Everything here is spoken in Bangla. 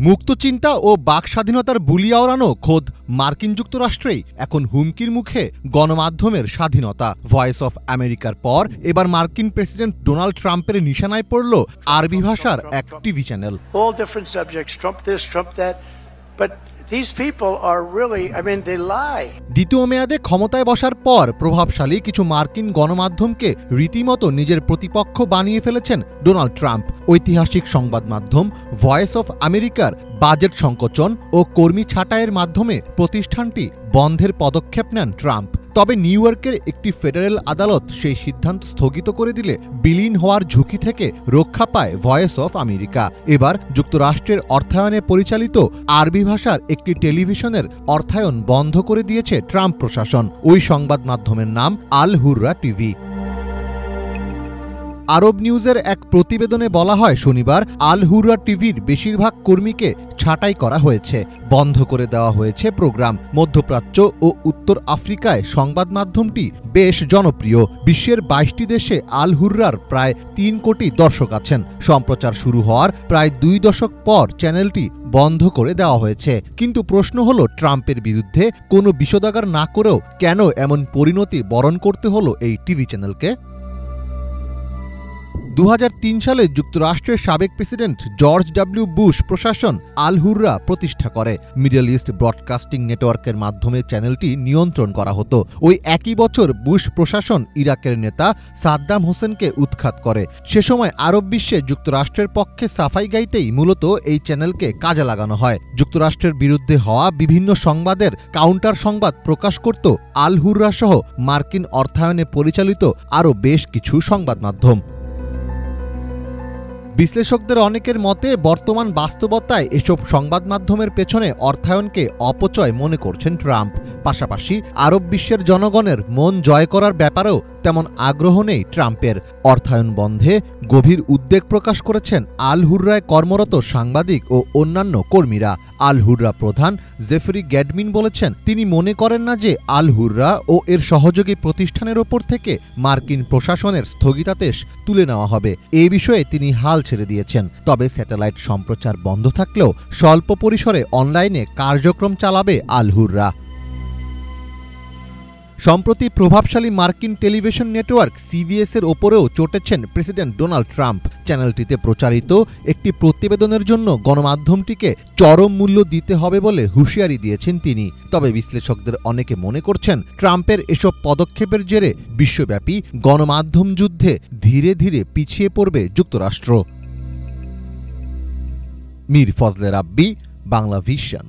মুক্তচিন্তা ও বাক স্বাধীনতার বুলি আওড়ানো খোদ মার্কিন যুক্তরাষ্ট্রেই এখন হুমকির মুখে গণমাধ্যমের স্বাধীনতা। ভয়েস অফ আমেরিকার পর এবার মার্কিন প্রেসিডেন্ট ডোনাল্ড ট্রাম্পের নিশানায় পড়ল আরবি ভাষার এক টিভি চ্যানেল। দ্বিতীয় মেয়াদে ক্ষমতায় বসার পর প্রভাবশালী কিছু মার্কিন গণমাধ্যমকে রীতিমতো নিজের প্রতিপক্ষ বানিয়ে ফেলেছেন ডোনাল্ড ট্রাম্প। ঐতিহাসিক সংবাদ মাধ্যম ভয়েস অফ আমেরিকার বাজেট সংকোচন ও কর্মী ছাঁটাইয়ের মাধ্যমে প্রতিষ্ঠানটি বন্ধের পদক্ষেপ নেন ট্রাম্প। তবে নিউ ইয়র্কের একটি ফেডারেল আদালত সেই সিদ্ধান্ত স্থগিত করে দিলে বিলীন হওয়ার ঝুঁকি থেকে রক্ষা পায় ভয়েস অফ আমেরিকা। এবার যুক্তরাষ্ট্রের অর্থায়নে পরিচালিত আরবি ভাষার একটি টেলিভিশনের অর্থায়ন বন্ধ করে দিয়েছে ট্রাম্প প্রশাসন। ওই সংবাদ মাধ্যমের নাম আল হুররা টিভি। আরব নিউজের এক প্রতিবেদনে বলা হয়, শনিবার আল হুররা টিভির বেশিরভাগ কর্মীকে ছাঁটাই করা হয়েছে, বন্ধ করে দেওয়া হয়েছে প্রোগ্রাম। মধ্যপ্রাচ্য ও উত্তর আফ্রিকায় সংবাদ মাধ্যমটি বেশ জনপ্রিয়। বিশ্বের ২২টি দেশে আল হুররার প্রায় ৩ কোটি দর্শক আছেন। সম্প্রচার শুরু হওয়ার প্রায় ২ দশক পর চ্যানেলটি বন্ধ করে দেওয়া হয়েছে। কিন্তু প্রশ্ন হলো, ট্রাম্পের বিরুদ্ধে কোনো বিষোদাগার না করেও কেন এমন পরিণতি বরণ করতে হলো এই টিভি চ্যানেলকে? ২০০৩ সালে যুক্তরাষ্ট্রের সাবেক প্রেসিডেন্ট জর্জ ডব্লিউ বুশ প্রশাসন আল হুররা প্রতিষ্ঠা করে। মিডল ইস্ট ব্রডকাস্টিং নেটওয়ার্কের মাধ্যমে চ্যানেলটি নিয়ন্ত্রণ করা হতো। ওই একই বছর বুশ প্রশাসন ইরাকের নেতা সাদ্দাম হোসেনকে উৎখাত করে। সে সময় আরব বিশ্বে যুক্তরাষ্ট্রের পক্ষে সাফাই গাইতেই মূলত এই চ্যানেলকে কাজে লাগানো হয়। যুক্তরাষ্ট্রের বিরুদ্ধে হওয়া বিভিন্ন সংবাদের কাউন্টার সংবাদ প্রকাশ করত আল হুররা সহ মার্কিন অর্থায়নে পরিচালিত আরও বেশ কিছু সংবাদ মাধ্যম। বিশ্লেষকদের অনেকের মতে বর্তমান বাস্তবতায় এসব সংবাদ মাধ্যমের পেছনে অর্থায়নকে অপচয় মনে করছেন ট্রাম্প। পাশাপাশি আরব বিশ্বের জনগণের মন জয় করার ব্যাপারেও তেমন আগ্রহ নেই ট্রাম্পের। অর্থায়ন বন্ধে গভীর উদ্বেগ প্রকাশ করেছেন আল হুররায় কর্মরত সাংবাদিক ও অন্যান্য কর্মীরা। আল হুররা প্রধান জেফরি গ্যাডমিন বলেছেন, তিনি মনে করেন না যে আল হুররা ও এর সহযোগী প্রতিষ্ঠানের ওপর থেকে মার্কিন প্রশাসনের স্থগিতাদেশ তুলে নেওয়া হবে। এ বিষয়ে তিনি হাল ছেড়ে দিয়েছেন। তবে স্যাটেলাইট সম্প্রচার বন্ধ থাকলেও স্বল্প পরিসরে অনলাইনে কার্যক্রম চালাবে আল হুররা। সম্প্রতি প্রভাবশালী মার্কিন টেলিভিশন নেটওয়ার্ক সিবিএস এর ওপরেও চটেছেন প্রেসিডেন্ট ডোনাল্ড ট্রাম্প। চ্যানেলটিতে প্রচারিত একটি প্রতিবেদনের জন্য গণমাধ্যমটিকে চরম মূল্য দিতে হবে বলে হুঁশিয়ারি দিয়েছেন তিনি। তবে বিশ্লেষকদের অনেকে মনে করছেন, ট্রাম্পের এসব পদক্ষেপের জেরে বিশ্বব্যাপী গণমাধ্যম যুদ্ধে ধীরে ধীরে পিছিয়ে পড়বে যুক্তরাষ্ট্র। মীর ফজলে রাব্বি, বাংলা ভিশন।